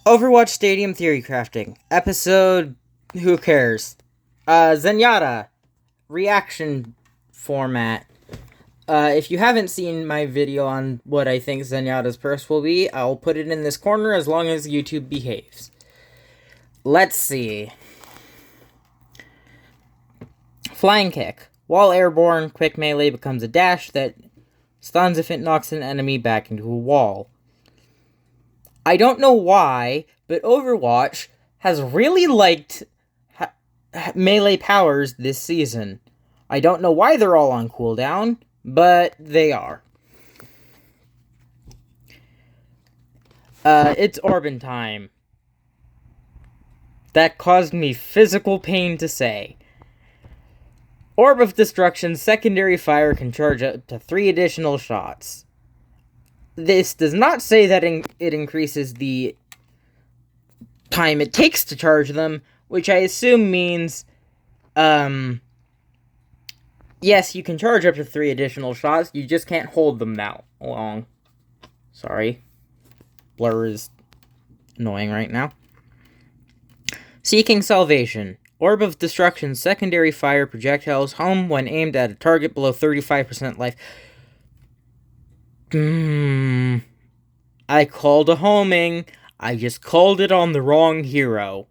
Overwatch Stadium Theory Crafting. Episode Who Cares? Zenyata. Reaction format. If you haven't seen my video on what I think Zenyatta's purse will be, I'll put it in this corner as long as YouTube behaves. Let's see. Flying Kick. While airborne, quick melee becomes a dash that stuns if it knocks an enemy back into a wall. I don't know why, but Overwatch has really liked melee powers this season. I don't know why they're all on cooldown, but they are. It's Orban time. That caused me physical pain to say. Orb of Destruction's secondary fire can charge up to 3 additional shots. This does not say that it increases the time it takes to charge them, which I assume means, yes, you can charge up to 3 additional shots, you just can't hold them that long. Sorry. Blur is annoying right now. Seeking Salvation. Orb of Destruction's secondary fire projectiles home when aimed at a target below 35% life. I called a homing. I just called it on the wrong hero.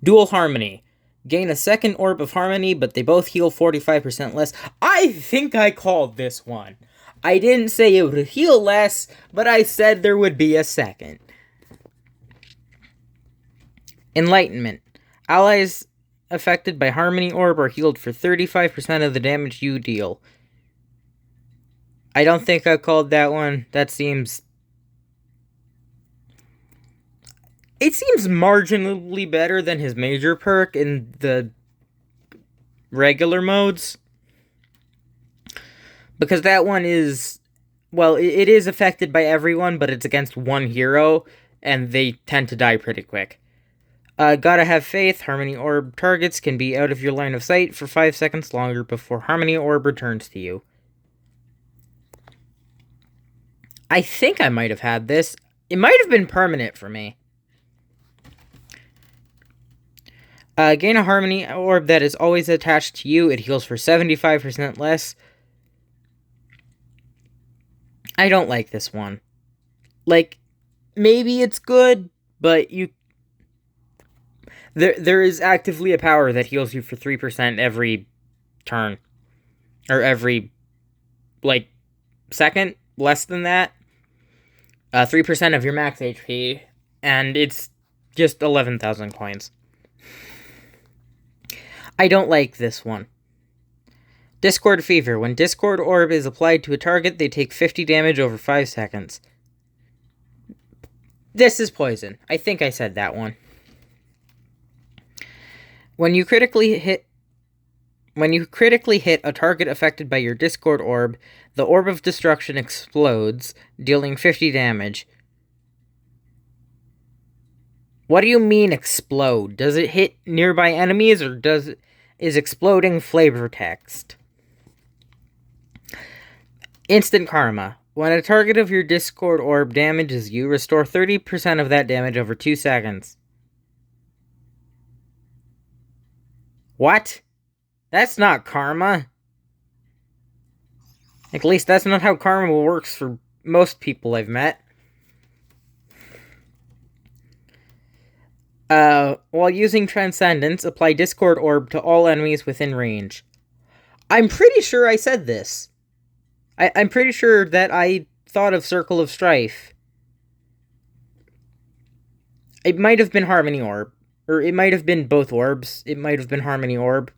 Dual Harmony. Gain a second Orb of Harmony, but they both heal 45% less. I think I called this one. I didn't say it would heal less, but I said there would be a second. Enlightenment. Allies affected by Harmony Orb are healed for 35% of the damage you deal. I don't think I called that one. It seems marginally better than his major perk in the regular modes. Because that one is, well, it is affected by everyone, but it's against one hero, and they tend to die pretty quick. Gotta have faith. Harmony Orb targets can be out of your line of sight for 5 seconds longer before Harmony Orb returns to you. I think I might have had this. It might have been permanent for me. Gain a Harmony Orb that is always attached to you. It heals for 75% less. I don't like this one. Like, maybe it's good, but There is actively a power that heals you for 3% every turn. Or every, second? Less than that? 3% of your max HP. And it's just 11,000 coins. I don't like this one. Discord Fever. When Discord Orb is applied to a target, they take 50 damage over 5 seconds. This is poison. I think I said that one. When you critically hit a target affected by your Discord Orb, the Orb of Destruction explodes, dealing 50 damage. What do you mean explode? Does it hit nearby enemies, or is exploding flavor text? Instant Karma. When a target of your Discord Orb damages you, restore 30% of that damage over 2 seconds. What? That's not karma. At least that's not how karma works for most people I've met. While using Transcendence, apply Discord Orb to all enemies within range. I'm pretty sure I said this. I'm pretty sure that I thought of Circle of Strife. It might have been Harmony Orb. Or it might have been both orbs. It might have been Harmony Orb.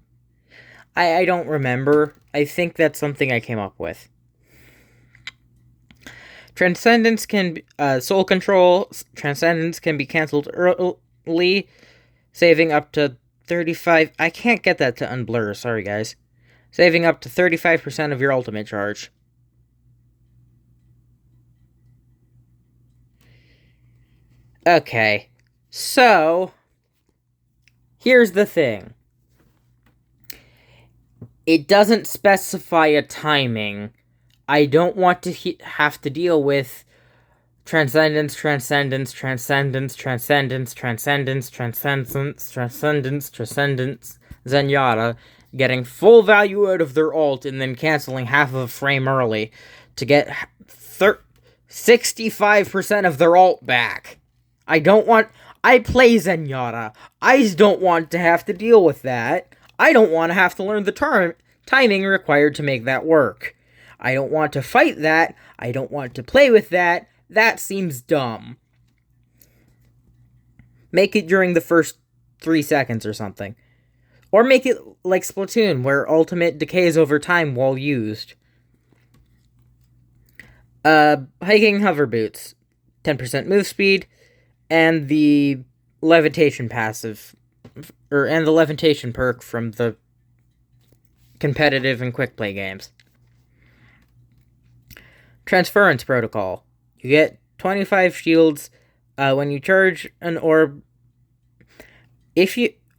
I don't remember. I think that's something I came up with. Transcendence can... Soul Control. Transcendence can be cancelled early, saving up to 35... I can't get that to unblur. Sorry, guys. Saving up to 35% of your ultimate charge. Okay. So... here's the thing. It doesn't specify a timing. I don't want to have to deal with Transcendence, transcendence, transcendence, transcendence, transcendence, transcendence, transcendence, transcendence, Zenyata, getting full value out of their ult and then canceling half of a frame early to get 65% of their ult back. I play Zenyata. I don't want to have to deal with that. I don't want to have to learn the timing required to make that work. I don't want to fight that. I don't want to play with that. That seems dumb. Make it during the first 3 seconds or something. Or make it like Splatoon, where ultimate decays over time while used. Hiking hover boots. 10% move speed. And the levitation passive. And the levitation perk from the competitive and quick play games. Transference protocol. You get 25 shields when you charge an orb.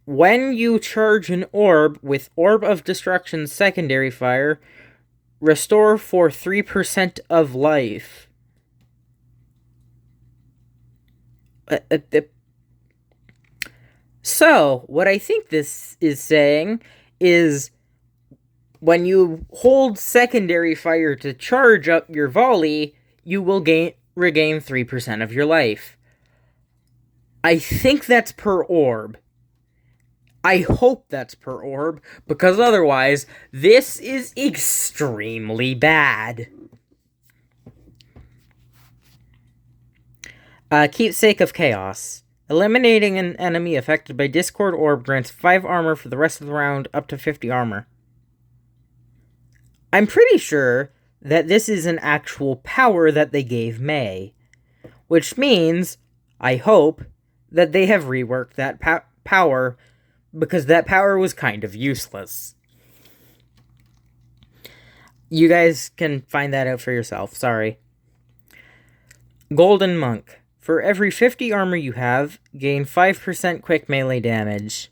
When you charge an orb with Orb of Destruction's secondary fire, restore for 3% of life. So, what I think this is saying is when you hold secondary fire to charge up your volley, you will regain 3% of your life. I think that's per orb. I hope that's per orb, because otherwise, this is extremely bad. Keepsake of Chaos. Eliminating an enemy affected by Discord Orb grants 5 armor for the rest of the round, up to 50 armor. I'm pretty sure that this is an actual power that they gave May. Which means, I hope, that they have reworked that power, because that power was kind of useless. You guys can find that out for yourself, sorry. Golden Monk. For every 50 armor you have, gain 5% quick melee damage.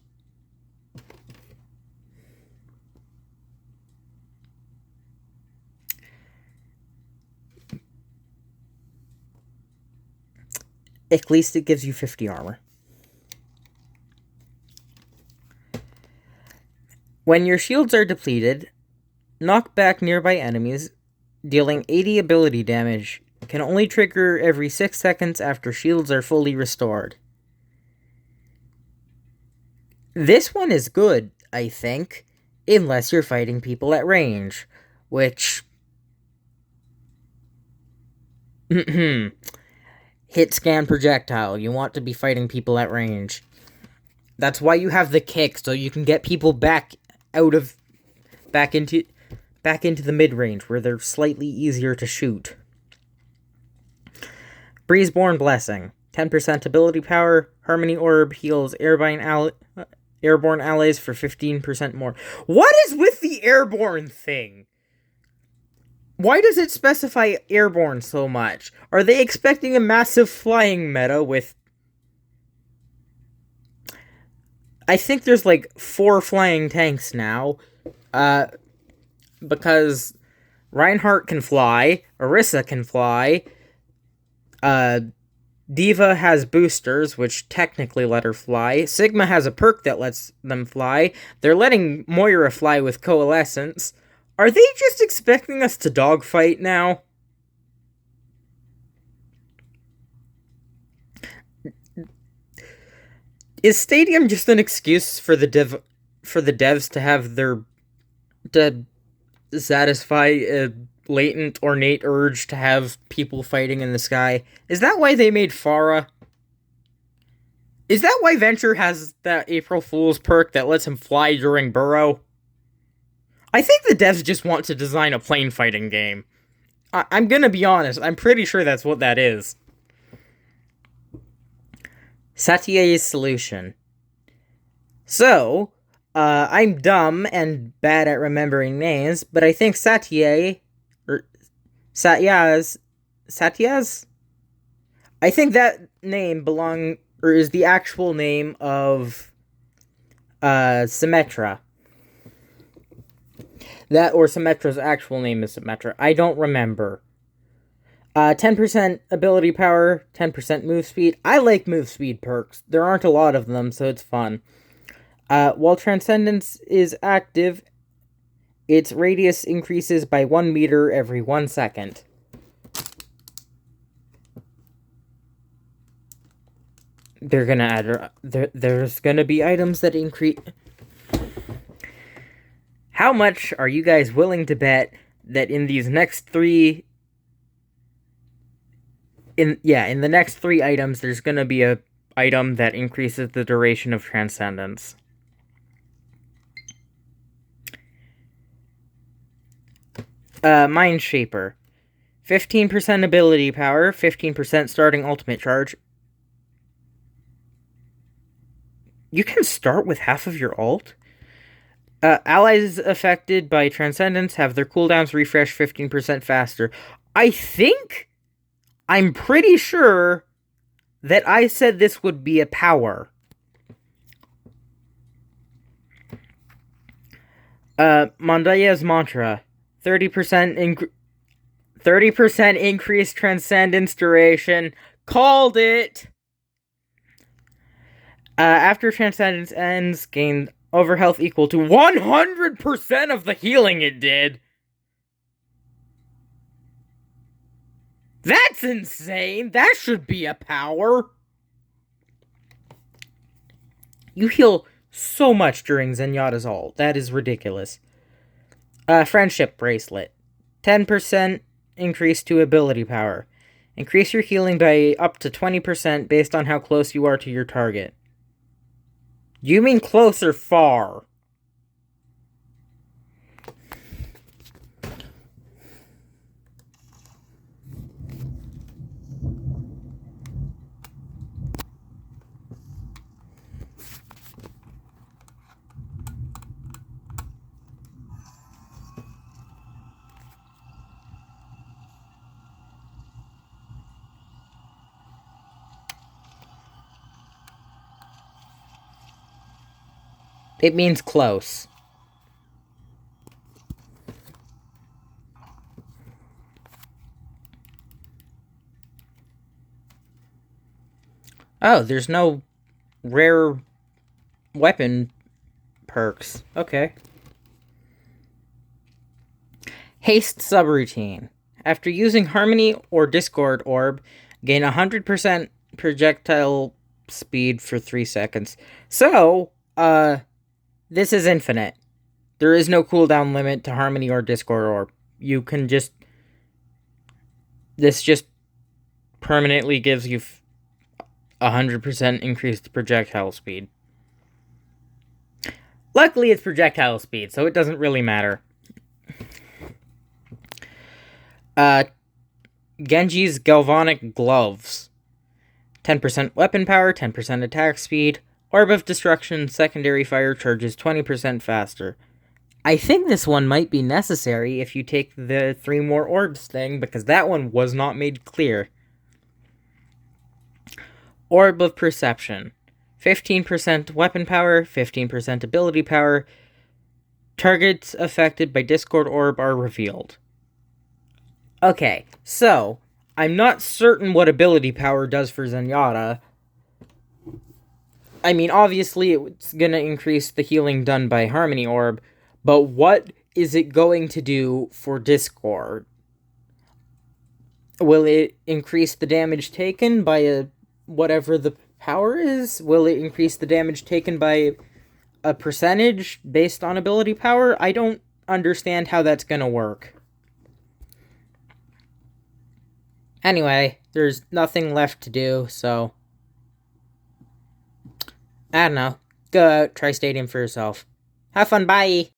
At least it gives you 50 armor. When your shields are depleted, knock back nearby enemies, dealing 80 ability damage. Can only trigger every 6 seconds after shields are fully restored. This one is good, I think, unless you're fighting people at range, which... Hit scan projectile. You want to be fighting people at range. That's why you have the kick, so you can get people back into the mid-range, where they're slightly easier to shoot. Breezeborn Blessing. 10% ability power. Harmony Orb heals airborne allies for 15% more. What is with the airborne thing? Why does it specify airborne so much? Are they expecting a massive flying meta with... I think there's like 4 flying tanks now. Because Reinhardt can fly, Orisa can fly, Diva has boosters, which technically let her fly, Sigma has a perk that lets them fly, they're letting Moira fly with Coalescence. Are they just expecting us to dogfight now? Is Stadium just an excuse for the devs to have to satisfy a latent, ornate urge to have people fighting in the sky? Is that why they made Pharah? Is that why Venture has that April Fool's perk that lets him fly during Burrow? I think the devs just want to design a plane fighting game. I'm gonna be honest, I'm pretty sure that's what that is. Satya's Solution. So, I'm dumb and bad at remembering names, but I think Satyas? I think that name is the actual name of, Symmetra. That or Symmetra's actual name is Symmetra. I don't remember. 10% ability power, 10% move speed. I like move speed perks. There aren't a lot of them, so it's fun. While Transcendence is active, its radius increases by 1 meter every 1 second. They're gonna add... There's gonna be items that increase... How much are you guys willing to bet that in these next three... In the next 3 items, there's gonna be a item that increases the duration of Transcendence. Mind Shaper. 15% ability power, 15% starting ultimate charge. You can start with half of your ult? Allies affected by Transcendence have their cooldowns refreshed 15% faster. I'm pretty sure that I said this would be a power. Mondaya's Mantra. 30% increased Transcendence duration. Called it! After Transcendence ends, gain overhealth equal to 100% of the healing it did. That's insane! That should be a power! You heal so much during Zenyata's ult. That is ridiculous. Friendship Bracelet. 10% increase to ability power. Increase your healing by up to 20% based on how close you are to your target. You mean close or far? It means close. Oh, there's no rare weapon perks. Okay. Haste subroutine. After using Harmony or Discord Orb, gain 100% projectile speed for 3 seconds. So, this is infinite. There is no cooldown limit to Harmony or Discord Orb. You can just... This just permanently gives you 100% increased projectile speed. Luckily, it's projectile speed, so it doesn't really matter. Genji's Galvanic Gloves. 10% weapon power, 10% attack speed. Orb of Destruction, secondary fire charges 20% faster. I think this one might be necessary if you take the 3 more orbs thing, because that one was not made clear. Orb of Perception. 15% weapon power, 15% ability power. Targets affected by Discord Orb are revealed. Okay, so, I'm not certain what ability power does for Zenyata. I mean, obviously, it's gonna increase the healing done by Harmony Orb, but what is it going to do for Discord? Will it increase the damage taken by whatever the power is? Will it increase the damage taken by a percentage based on ability power? I don't understand how that's gonna work. Anyway, there's nothing left to do, so... I don't know. Go out, try Stadium for yourself. Have fun, bye!